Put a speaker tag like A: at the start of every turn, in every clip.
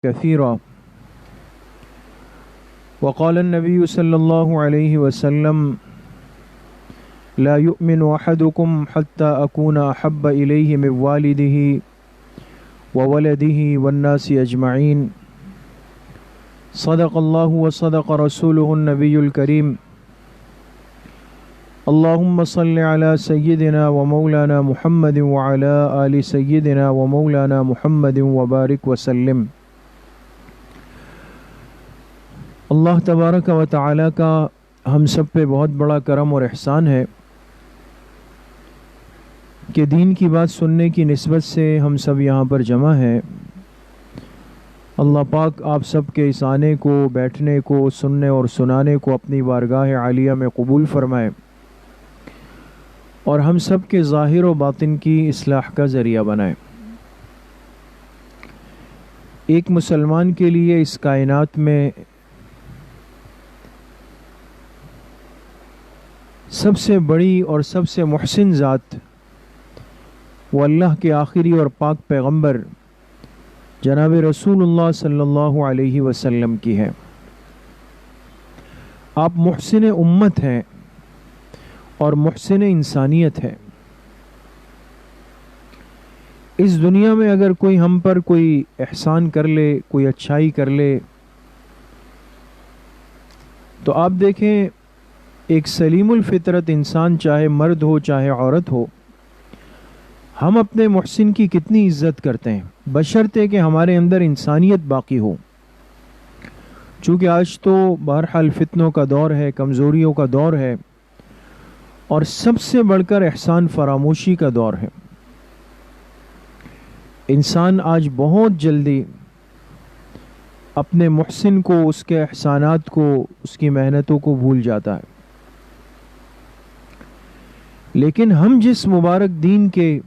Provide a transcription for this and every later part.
A: كثيرا. وقال النبي صلى الله عليه وسلم: لا يؤمن أحدكم حتى أكون أحب إليه من والده وولده والناس أجمعين. صدق الله وصدق رسوله النبي الكريم. اللهم صل على سيدنا ومولانا محمد وعلى آل سيدنا ومولانا محمد وبارك وسلم. اللہ تبارک و تعالیٰ کا ہم سب پہ بہت بڑا کرم اور احسان ہے کہ دین کی بات سننے کی نسبت سے ہم سب یہاں پر جمع ہیں. اللہ پاک آپ سب کے اس آنے کو، بیٹھنے کو، سننے اور سنانے کو اپنی بارگاہ عالیہ میں قبول فرمائے اور ہم سب کے ظاہر و باطن کی اصلاح کا ذریعہ بنائے. ایک مسلمان کے لیے اس کائنات میں سب سے بڑی اور سب سے محسن ذات وہ اللہ کے آخری اور پاک پیغمبر جناب رسول اللہ صلی اللہ علیہ وسلم کی ہے. آپ محسن امت ہیں اور محسن انسانیت ہے. اس دنیا میں اگر کوئی ہم پر کوئی احسان کر لے، کوئی اچھائی کر لے، تو آپ دیکھیں ایک سلیم الفطرت انسان، چاہے مرد ہو چاہے عورت ہو، ہم اپنے محسن کی کتنی عزت کرتے ہیں، بشرطے کہ ہمارے اندر انسانیت باقی ہو. چونکہ آج تو بہرحال فتنوں کا دور ہے، کمزوریوں کا دور ہے، اور سب سے بڑھ کر احسان فراموشی کا دور ہے. انسان آج بہت جلدی اپنے محسن کو، اس کے احسانات کو، اس کی محنتوں کو بھول جاتا ہے. لیکن ہم جس مبارک دین کے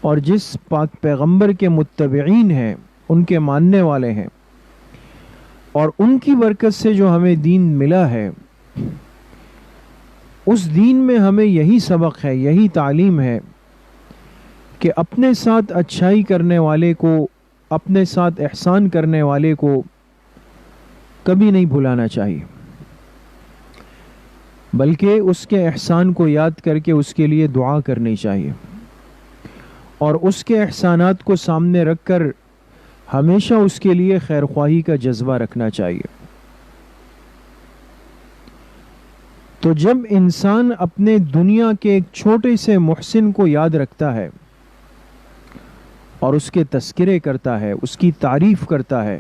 A: اور جس پاک پیغمبر کے متبعین ہیں، ان کے ماننے والے ہیں، اور ان کی برکت سے جو ہمیں دین ملا ہے، اس دین میں ہمیں یہی سبق ہے، یہی تعلیم ہے کہ اپنے ساتھ اچھائی کرنے والے کو، اپنے ساتھ احسان کرنے والے کو کبھی نہیں بھلانا چاہیے، بلکہ اس کے احسان کو یاد کر کے اس کے لیے دعا کرنی چاہیے، اور اس کے احسانات کو سامنے رکھ کر ہمیشہ اس کے لیے خیر خواہی کا جذبہ رکھنا چاہیے. تو جب انسان اپنے دنیا کے ایک چھوٹے سے محسن کو یاد رکھتا ہے اور اس کے تذکرے کرتا ہے، اس کی تعریف کرتا ہے،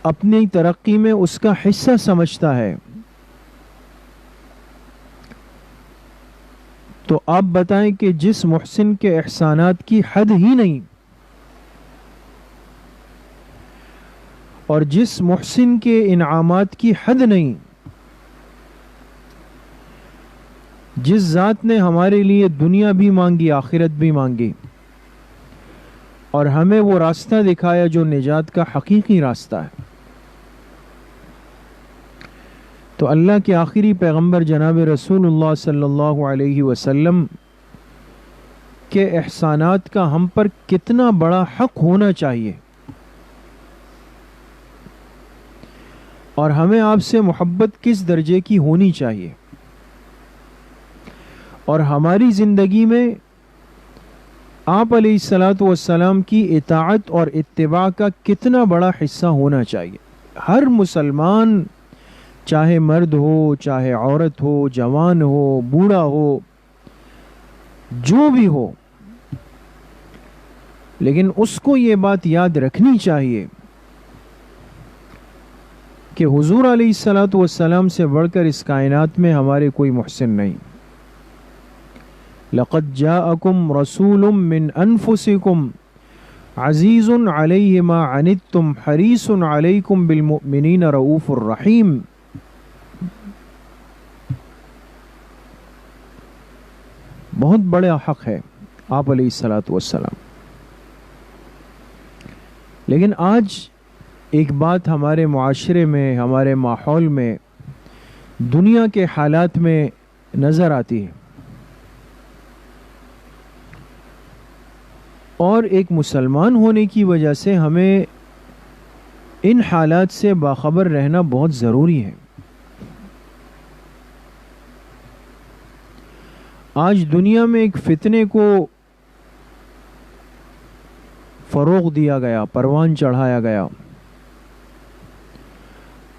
A: اپنی ترقی میں اس کا حصہ سمجھتا ہے، تو آپ بتائیں کہ جس محسن کے احسانات کی حد ہی نہیں، اور جس محسن کے انعامات کی حد نہیں، جس ذات نے ہمارے لیے دنیا بھی مانگی، آخرت بھی مانگی، اور ہمیں وہ راستہ دکھایا جو نجات کا حقیقی راستہ ہے، تو اللہ کے آخری پیغمبر جناب رسول اللہ صلی اللہ علیہ وسلم کے احسانات کا ہم پر کتنا بڑا حق ہونا چاہیے، اور ہمیں آپ سے محبت کس درجے کی ہونی چاہیے، اور ہماری زندگی میں آپ علیہ الصلاۃ والسلام کی اطاعت اور اتباع کا کتنا بڑا حصہ ہونا چاہیے. ہر مسلمان، چاہے مرد ہو چاہے عورت ہو، جوان ہو بوڑھا ہو، جو بھی ہو، لیکن اس کو یہ بات یاد رکھنی چاہیے کہ حضور علیہ الصلاۃ والسلام سے بڑھ کر اس کائنات میں ہمارے کوئی محسن نہیں. لقد جاءکم رسول من انفسکم عزیز علیہ ما عنتم حریص علیکم بالمؤمنین رؤوف الرحیم. بہت بڑا حق ہے آپ علیہ الصلاۃ والسلام. لیکن آج ایک بات ہمارے معاشرے میں، ہمارے ماحول میں، دنیا کے حالات میں نظر آتی ہے، اور ایک مسلمان ہونے کی وجہ سے ہمیں ان حالات سے باخبر رہنا بہت ضروری ہے۔ آج دنیا میں ایک فتنے کو فروغ دیا گیا، پروان چڑھایا گیا،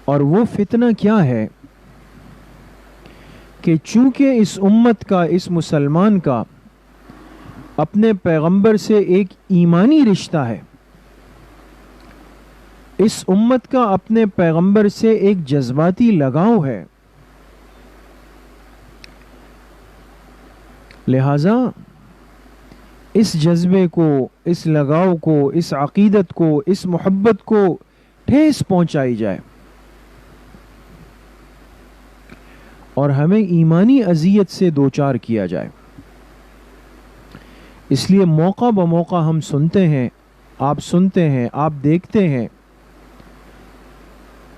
A: اور وہ فتنہ کیا ہے کہ چونکہ اس امت کا، اس مسلمان کا اپنے پیغمبر سے ایک ایمانی رشتہ ہے، اس امت کا اپنے پیغمبر سے ایک جذباتی لگاؤ ہے، لہذا اس جذبے کو، اس لگاؤ کو، اس عقیدت کو، اس محبت کو ٹھیس پہنچائی جائے اور ہمیں ایمانی اذیت سے دوچار کیا جائے۔ اس لیے موقع بموقع ہم سنتے ہیں، آپ دیکھتے ہیں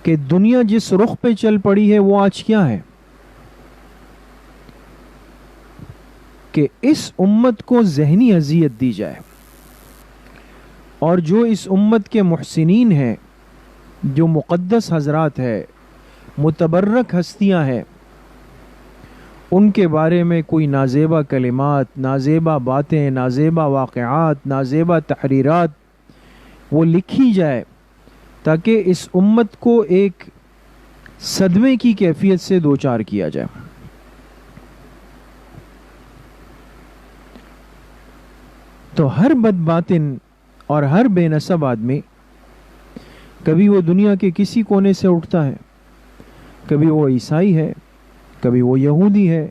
A: کہ دنیا جس رخ پہ چل پڑی ہے وہ آج کیا ہے کہ اس امت کو ذہنی اذیت دی جائے، اور جو اس امت کے محسنین ہیں، جو مقدس حضرات ہیں، متبرک ہستیاں ہیں، ان کے بارے میں کوئی نازیبا کلمات، نازیبا باتیں، نازیبا واقعات، نازیبا تحریرات وہ لکھی جائے تاکہ اس امت کو ایک صدمے کی کیفیت سے دوچار کیا جائے۔ تو ہر بد باطن اور ہر بے نسب آدمی، کبھی وہ دنیا کے کسی کونے سے اٹھتا ہے، کبھی وہ عیسائی ہے، کبھی وہ یہودی ہے،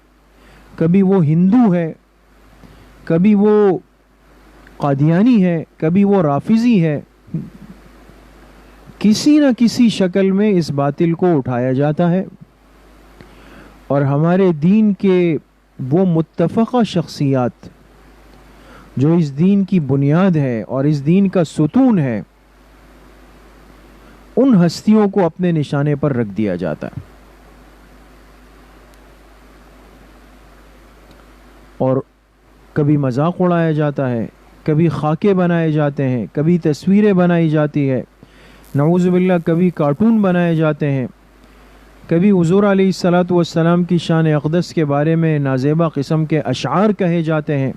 A: کبھی وہ ہندو ہے، کبھی وہ قادیانی ہے، کبھی وہ رافضی ہے، کسی نہ کسی شکل میں اس باطل کو اٹھایا جاتا ہے، اور ہمارے دین کے وہ متفقہ شخصیات جو اس دین کی بنیاد ہے اور اس دین کا ستون ہے، ان ہستیوں کو اپنے نشانے پر رکھ دیا جاتا ہے، اور کبھی مذاق اڑایا جاتا ہے، کبھی خاکے بنائے جاتے ہیں، کبھی تصویریں بنائی جاتی ہے، نعوذ باللہ کبھی کارٹون بنائے جاتے ہیں، کبھی حضور علیہ الصلاۃ والسلام کی شان اقدس کے بارے میں نازیبا قسم کے اشعار کہے جاتے ہیں،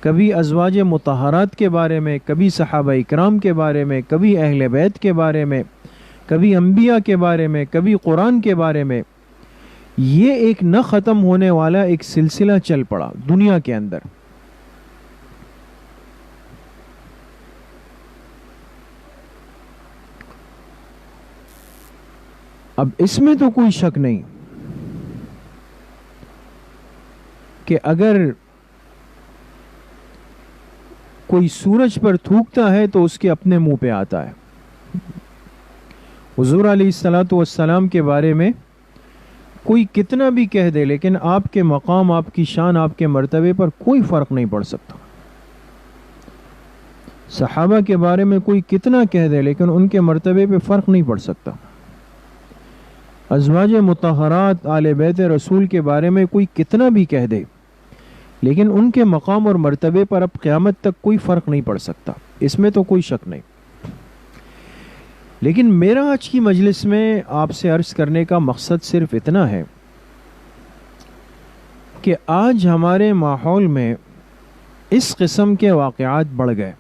A: کبھی ازواج مطہرات کے بارے میں، کبھی صحابہ اکرام کے بارے میں، کبھی اہل بیت کے بارے میں، کبھی انبیاء کے بارے میں، کبھی قرآن کے بارے میں۔ یہ ایک نہ ختم ہونے والا ایک سلسلہ چل پڑا دنیا کے اندر۔ اب اس میں تو کوئی شک نہیں کہ اگر کوئی سورج پر تھوکتا ہے تو اس کے اپنے منہ پہ آتا ہے۔ حضور علیہ الصلاۃ والسلام کے بارے میں کوئی کتنا بھی کہہ دے، لیکن آپ کے مقام، آپ کی شان، آپ کے مرتبے پر کوئی فرق نہیں پڑ سکتا۔ صحابہ کے بارے میں کوئی کتنا کہہ دے، لیکن ان کے مرتبے پہ فرق نہیں پڑ سکتا۔ ازواج مطہرات، آل بیت رسول کے بارے میں کوئی کتنا بھی کہہ دے، لیکن ان کے مقام اور مرتبے پر اب قیامت تک کوئی فرق نہیں پڑ سکتا، اس میں تو کوئی شک نہیں۔ لیکن میرا آج کی مجلس میں آپ سے عرض کرنے کا مقصد صرف اتنا ہے کہ آج ہمارے ماحول میں اس قسم کے واقعات بڑھ گئے،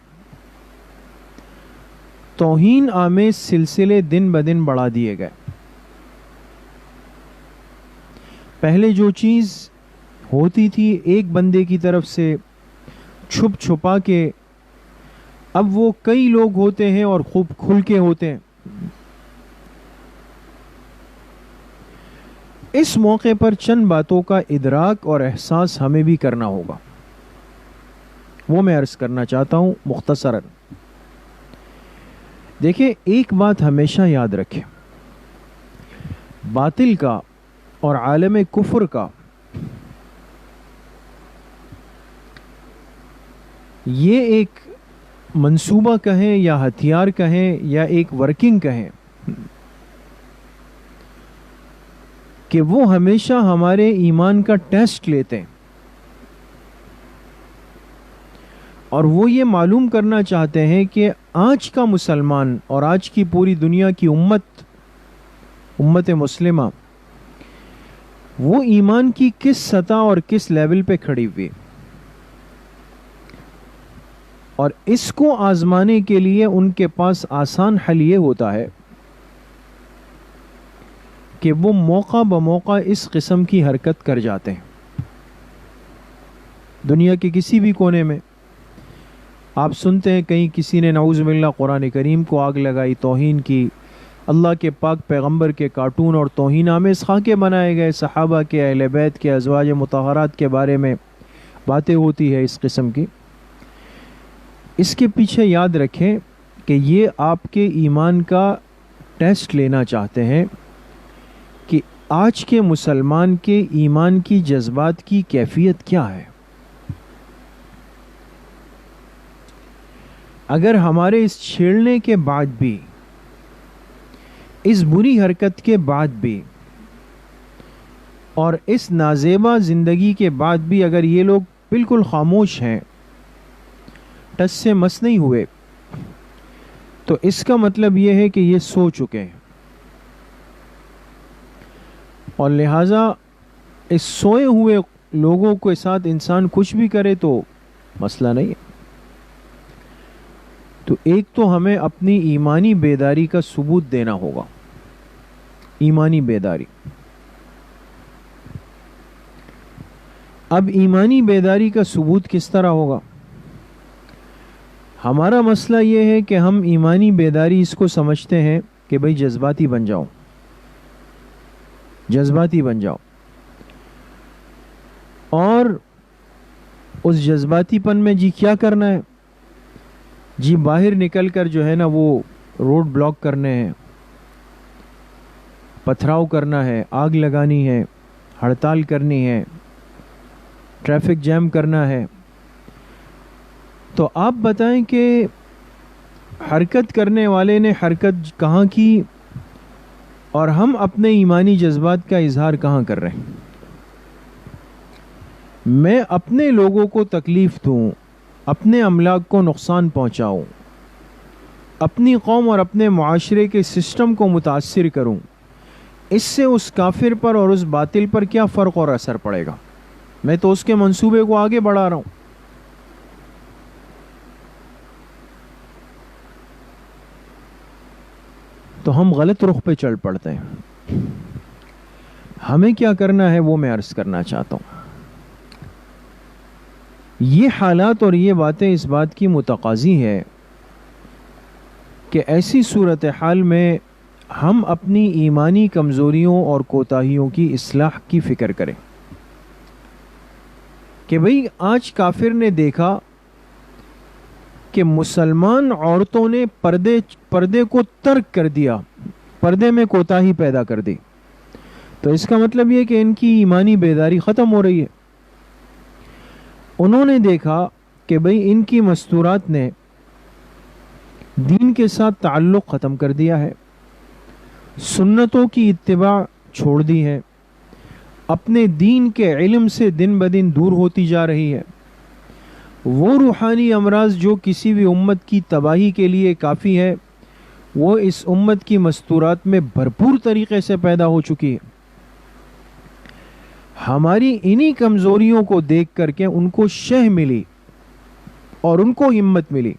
A: توہین آمیز سلسلے دن بدن بڑھا دیے گئے۔ پہلے جو چیز ہوتی تھی ایک بندے کی طرف سے چھپ چھپا کے، اب وہ کئی لوگ ہوتے ہیں اور خوب کھل کے ہوتے ہیں۔ اس موقع پر چند باتوں کا ادراک اور احساس ہمیں بھی کرنا ہوگا، وہ میں عرض کرنا چاہتا ہوں مختصراً۔ دیکھیں، ایک بات ہمیشہ یاد رکھیں، باطل کا اور عالم کفر کا یہ ایک منصوبہ کہیں یا ہتھیار کہیں یا ایک ورکنگ کہیں کہ وہ ہمیشہ ہمارے ایمان کا ٹیسٹ لیتے ہیں، اور وہ یہ معلوم کرنا چاہتے ہیں کہ آج کا مسلمان اور آج کی پوری دنیا کی امت مسلمہ وہ ایمان کی کس سطح اور کس لیول پہ کھڑی ہوئی، اور اس کو آزمانے کے لیے ان کے پاس آسان حل یہ ہوتا ہے کہ وہ موقع بموقع اس قسم کی حرکت کر جاتے ہیں۔ دنیا کے کسی بھی کونے میں آپ سنتے ہیں کہیں کسی نے نعوذ باللہ قرآن کریم کو آگ لگائی، توہین کی، اللہ کے پاک پیغمبر کے کارٹون اور توہین آمیز خاکے بنائے گئے، صحابہ کے، اہل بیت کے، ازواج مطہرات کے بارے میں باتیں ہوتی ہے اس قسم کی۔ اس کے پیچھے یاد رکھیں کہ یہ آپ کے ایمان کا ٹیسٹ لینا چاہتے ہیں کہ آج کے مسلمان کے ایمان کی جذبات کی کیفیت کیا ہے۔ اگر ہمارے اس چھیڑنے کے بعد بھی، اس بری حرکت کے بعد بھی، اور اس نازیبا زندگی کے بعد بھی اگر یہ لوگ بالکل خاموش ہیں، ٹس سے مس نہیں ہوئے، تو اس کا مطلب یہ ہے کہ یہ سو چکے ہیں، اور لہٰذا اس سوئے ہوئے لوگوں کے ساتھ انسان کچھ بھی کرے تو مسئلہ نہیں ہے۔ تو ایک تو ہمیں اپنی ایمانی بیداری کا ثبوت دینا ہوگا، ایمانی بیداری۔ اب ایمانی بیداری کا ثبوت کس طرح ہوگا؟ ہمارا مسئلہ یہ ہے کہ ہم ایمانی بیداری اس کو سمجھتے ہیں کہ بھئی جذباتی بن جاؤ، جذباتی بن جاؤ، اور اس جذباتی پن میں جی کیا کرنا ہے؟ جی باہر نکل کر جو ہے نا وہ روڈ بلاک کرنے ہیں، پتھراؤ کرنا ہے، آگ لگانی ہے، ہڑتال کرنی ہے، ٹریفک جیم کرنا ہے۔ تو آپ بتائیں کہ حرکت کرنے والے نے حرکت کہاں کی اور ہم اپنے ایمانی جذبات کا اظہار کہاں کر رہے ہیں؟ میں اپنے لوگوں کو تکلیف دوں، اپنے املاک کو نقصان پہنچاؤں، اپنی قوم اور اپنے معاشرے کے سسٹم کو متاثر کروں، اس سے اس کافر پر اور اس باطل پر کیا فرق اور اثر پڑے گا؟ میں تو اس کے منصوبے کو آگے بڑھا رہا ہوں۔ تو ہم غلط رخ پہ چل پڑتے ہیں۔ ہمیں کیا کرنا ہے وہ میں عرض کرنا چاہتا ہوں۔ یہ حالات اور یہ باتیں اس بات کی متقاضی ہے کہ ایسی صورتحال میں ہم اپنی ایمانی کمزوریوں اور کوتاہیوں کی اصلاح کی فکر کریں کہ بھئی آج کافر نے دیکھا کہ مسلمان عورتوں نے پردے کو ترک کر دیا، پردے میں کوتاہی پیدا کر دی، تو اس کا مطلب یہ کہ ان کی ایمانی بیداری ختم ہو رہی ہے۔ انہوں نے دیکھا کہ بھئی ان کی مستورات نے دین کے ساتھ تعلق ختم کر دیا ہے، سنتوں کی اتباع چھوڑ دی ہے، اپنے دین کے علم سے دن بدن دور ہوتی جا رہی ہے۔ وہ روحانی امراض جو کسی بھی امت کی تباہی کے لیے کافی ہے، وہ اس امت کی مستورات میں بھرپور طریقے سے پیدا ہو چکی ہے۔ ہماری انہی کمزوریوں کو دیکھ کر کے ان کو شہ ملی اور ان کو ہمت ملی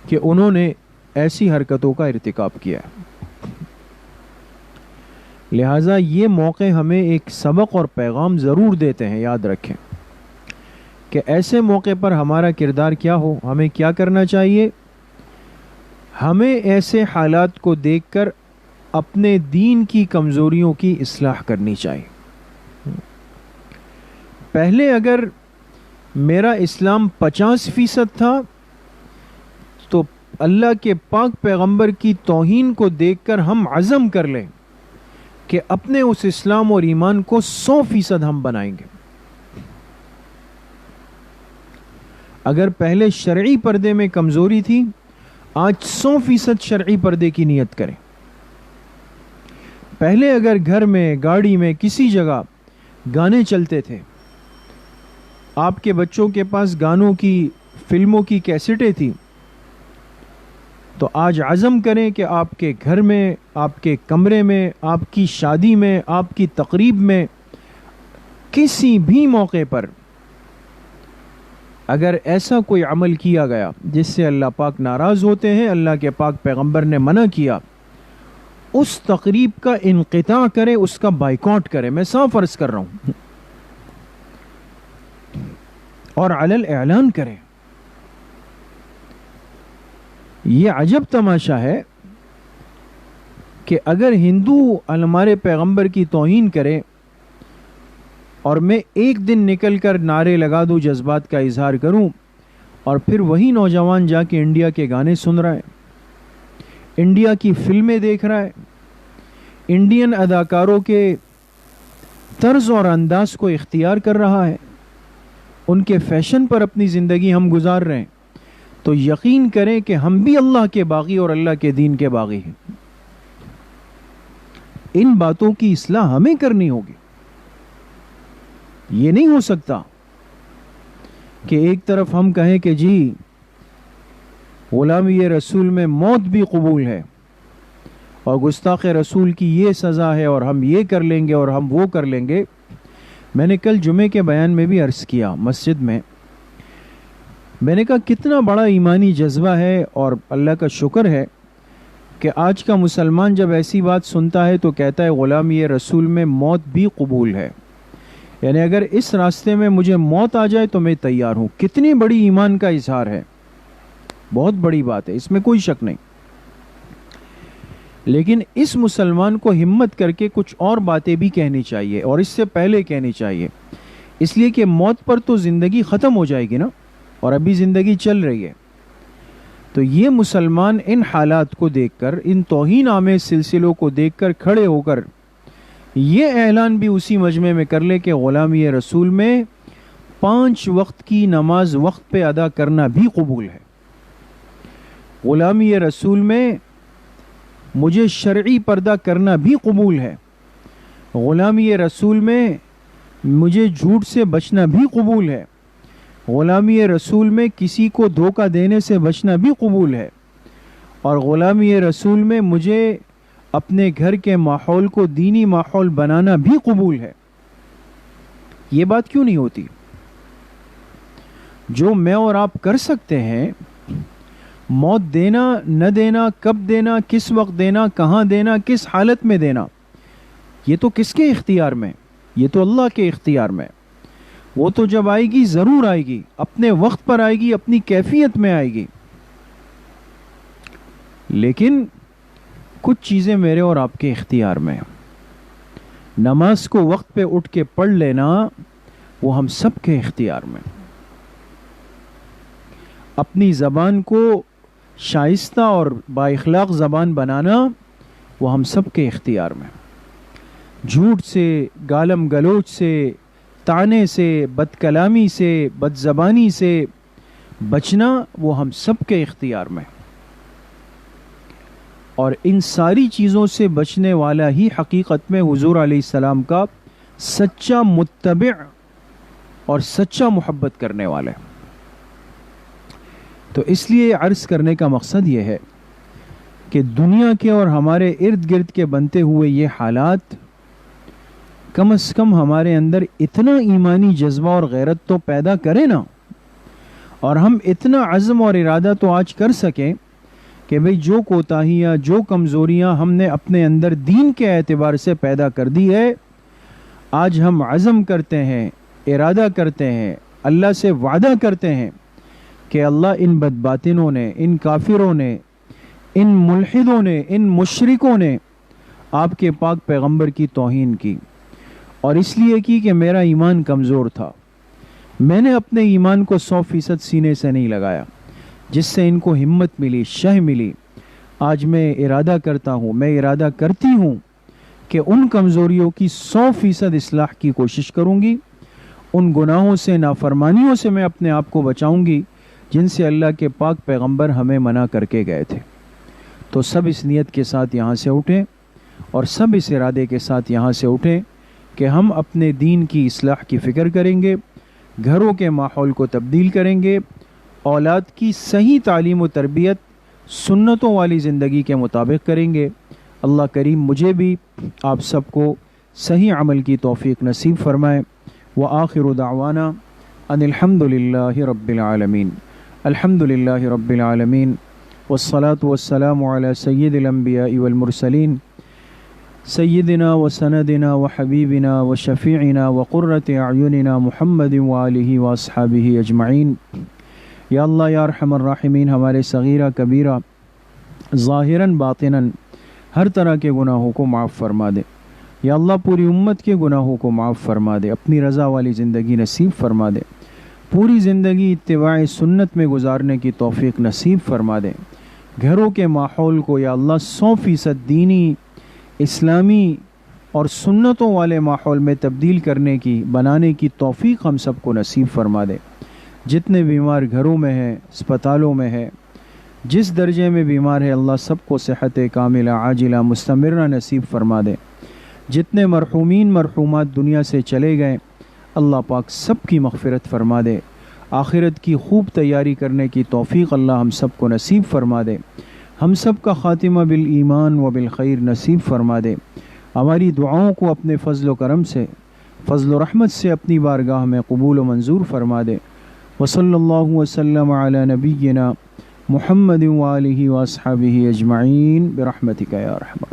A: کہ انہوں نے ایسی حرکتوں کا ارتکاب کیا ہے۔ لہٰذا یہ موقع ہمیں ایک سبق اور پیغام ضرور دیتے ہیں، یاد رکھیں کہ ایسے موقع پر ہمارا کردار کیا ہو، ہمیں کیا کرنا چاہیے۔ ہمیں ایسے حالات کو دیکھ کر اپنے دین کی کمزوریوں کی اصلاح کرنی چاہیے۔ پہلے اگر میرا اسلام 50% تھا تو اللہ کے پاک پیغمبر کی توہین کو دیکھ کر ہم عزم کر لیں کہ اپنے اس اسلام اور ایمان کو 100% ہم بنائیں گے۔ اگر پہلے شرعی پردے میں کمزوری تھی، آج 100% شرعی پردے کی نیت کریں۔ پہلے اگر گھر میں، گاڑی میں، کسی جگہ گانے چلتے تھے، آپ کے بچوں کے پاس گانوں کی، فلموں کی کیسٹیں تھیں، تو آج عزم کریں کہ آپ کے گھر میں، آپ کے کمرے میں، آپ کی شادی میں، آپ کی تقریب میں، کسی بھی موقع پر اگر ایسا کوئی عمل کیا گیا جس سے اللہ پاک ناراض ہوتے ہیں، اللہ کے پاک پیغمبر نے منع کیا، اس تقریب کا انقطاع کریں، اس کا بائیکاٹ کریں. میں صاف عرض کر رہا ہوں، اور علی الاعلان کریں. یہ عجب تماشا ہے کہ اگر ہندو ہمارے پیغمبر کی توہین کرے اور میں ایک دن نکل کر نعرے لگا دوں، جذبات کا اظہار کروں، اور پھر وہی نوجوان جا کے انڈیا کے گانے سن رہا ہے، انڈیا کی فلمیں دیکھ رہا ہے، انڈین اداکاروں کے طرز اور انداز کو اختیار کر رہا ہے، ان کے فیشن پر اپنی زندگی ہم گزار رہے ہیں، تو یقین کریں کہ ہم بھی اللہ کے باغی اور اللہ کے دین کے باغی ہیں. ان باتوں کی اصلاح ہمیں کرنی ہوگی. یہ نہیں ہو سکتا کہ ایک طرف ہم کہیں کہ جی غلامی رسول میں موت بھی قبول ہے اور گستاخ رسول کی یہ سزا ہے اور ہم یہ کر لیں گے اور ہم وہ کر لیں گے. میں نے کل جمعے کے بیان میں بھی عرض کیا مسجد میں نے کہا کتنا بڑا ایمانی جذبہ ہے، اور اللہ کا شکر ہے کہ آج کا مسلمان جب ایسی بات سنتا ہے تو کہتا ہے غلامی رسول میں موت بھی قبول ہے. یعنی اگر اس راستے میں مجھے موت آ جائے تو میں تیار ہوں. کتنی بڑی ایمان کا اظہار ہے، بہت بڑی بات ہے، اس میں کوئی شک نہیں. لیکن اس مسلمان کو ہمت کر کے کچھ اور باتیں بھی کہنی چاہیے، اور اس سے پہلے کہنی چاہیے، اس لیے کہ موت پر تو زندگی ختم ہو جائے گی نا، اور ابھی زندگی چل رہی ہے. تو یہ مسلمان ان حالات کو دیکھ کر، ان توہین آمیز سلسلوں کو دیکھ کر کھڑے ہو کر یہ اعلان بھی اسی مجمع میں کر لے کہ غلامی رسول میں 5 وقت کی نماز وقت پہ ادا کرنا بھی قبول ہے. غلامی رسول میں مجھے شرعی پردہ کرنا بھی قبول ہے. غلامی رسول میں مجھے جھوٹ سے بچنا بھی قبول ہے. غلامی رسول میں کسی کو دھوکہ دینے سے بچنا بھی قبول ہے. اور غلامی رسول میں مجھے اپنے گھر کے ماحول کو دینی ماحول بنانا بھی قبول ہے. یہ بات کیوں نہیں ہوتی؟ جو میں اور آپ کر سکتے ہیں، موت دینا نہ دینا، کب دینا، کس وقت دینا، کہاں دینا، کس حالت میں دینا، یہ تو کس کے اختیار میں؟ یہ تو اللہ کے اختیار میں. وہ تو جب آئے گی ضرور آئے گی، اپنے وقت پر آئے گی، اپنی کیفیت میں آئے گی. لیکن کچھ چیزیں میرے اور آپ کے اختیار میں. نماز کو وقت پہ اٹھ کے پڑھ لینا وہ ہم سب کے اختیار میں. اپنی زبان کو شائستہ اور با اخلاق زبان بنانا وہ ہم سب کے اختیار میں. جھوٹ سے، گالم گلوچ سے، طعنے سے، بد کلامی سے، بد زبانی سے بچنا وہ ہم سب کے اختیار میں. اور ان ساری چیزوں سے بچنے والا ہی حقیقت میں حضور علیہ السلام کا سچا متبع اور سچا محبت کرنے والا ہے. تو اس لیے عرض کرنے کا مقصد یہ ہے کہ دنیا کے اور ہمارے ارد گرد کے بنتے ہوئے یہ حالات کم از کم ہمارے اندر اتنا ایمانی جذبہ اور غیرت تو پیدا کرے نا، اور ہم اتنا عزم اور ارادہ تو آج کر سکیں کہ بھئی جو کوتاہیاں، جو کمزوریاں ہم نے اپنے اندر دین کے اعتبار سے پیدا کر دی ہے، آج ہم عزم کرتے ہیں، ارادہ کرتے ہیں، اللہ سے وعدہ کرتے ہیں کہ اللہ ان بدباطنوں نے، ان کافروں نے، ان ملحدوں نے، ان مشرکوں نے آپ کے پاک پیغمبر کی توہین کی، اور اس لیے کی کہ میرا ایمان کمزور تھا. میں نے اپنے ایمان کو 100% سینے سے نہیں لگایا، جس سے ان کو ہمت ملی، شہ ملی. آج میں ارادہ کرتا ہوں، میں ارادہ کرتی ہوں کہ ان کمزوریوں کی 100% اصلاح کی کوشش کروں گی. ان گناہوں سے، نافرمانیوں سے میں اپنے آپ کو بچاؤں گی جن سے اللہ کے پاک پیغمبر ہمیں منع کر کے گئے تھے. تو سب اس نیت کے ساتھ یہاں سے اٹھیں، اور سب اس ارادے کے ساتھ یہاں سے اٹھیں کہ ہم اپنے دین کی اصلاح کی فکر کریں گے، گھروں کے ماحول کو تبدیل کریں گے، اولاد کی صحیح تعلیم و تربیت سنتوں والی زندگی کے مطابق کریں گے۔ اللہ کریم مجھے بھی آپ سب کو صحیح عمل کی توفیق نصیب فرمائے۔ وآخر دعوانا ان الحمد للہ رب العالمین۔ الحمد للہ رب العالمین والصلاة والسلام علی سید الانبیاء والمرسلین سیدنا و سندنا و حبیبنا و شفیعنا و قرۃ اعیننا محمد وآلہ واصحابہ اجمعین۔ یا اللہ یا ارحم الراحمین، ہمارے صغیرہ کبیرہ ظاہراً باطناً ہر طرح کے گناہوں کو معاف فرما دے۔ یا اللہ پوری امت کے گناہوں کو معاف فرما دے، اپنی رضا والی زندگی نصیب فرما دے، پوری زندگی اتباع سنت میں گزارنے کی توفیق نصیب فرما دے۔ گھروں کے ماحول کو یا اللہ 100% دینی، اسلامی اور سنتوں والے ماحول میں تبدیل کرنے کی، بنانے کی توفیق ہم سب کو نصیب فرما دے۔ جتنے بیمار گھروں میں ہیں، اسپتالوں میں ہے، جس درجے میں بیمار ہے، اللہ سب کو صحت کاملہ عاجلہ مستمرہ نصیب فرما دے۔ جتنے مرحومین مرحومات دنیا سے چلے گئے، اللہ پاک سب کی مغفرت فرما دے۔ آخرت کی خوب تیاری کرنے کی توفیق اللہ ہم سب کو نصیب فرما دے۔ ہم سب کا خاتمہ بالایمان و بالخیر نصیب فرما دے۔ ہماری دعاؤں کو اپنے فضل و کرم سے، فضل و رحمت سے اپنی بارگاہ میں قبول و منظور فرما دے۔ وصلی اللہ وسلم علی نبینا محمد وآلہ واصحابہ اجمعین برحمتک یا ارحم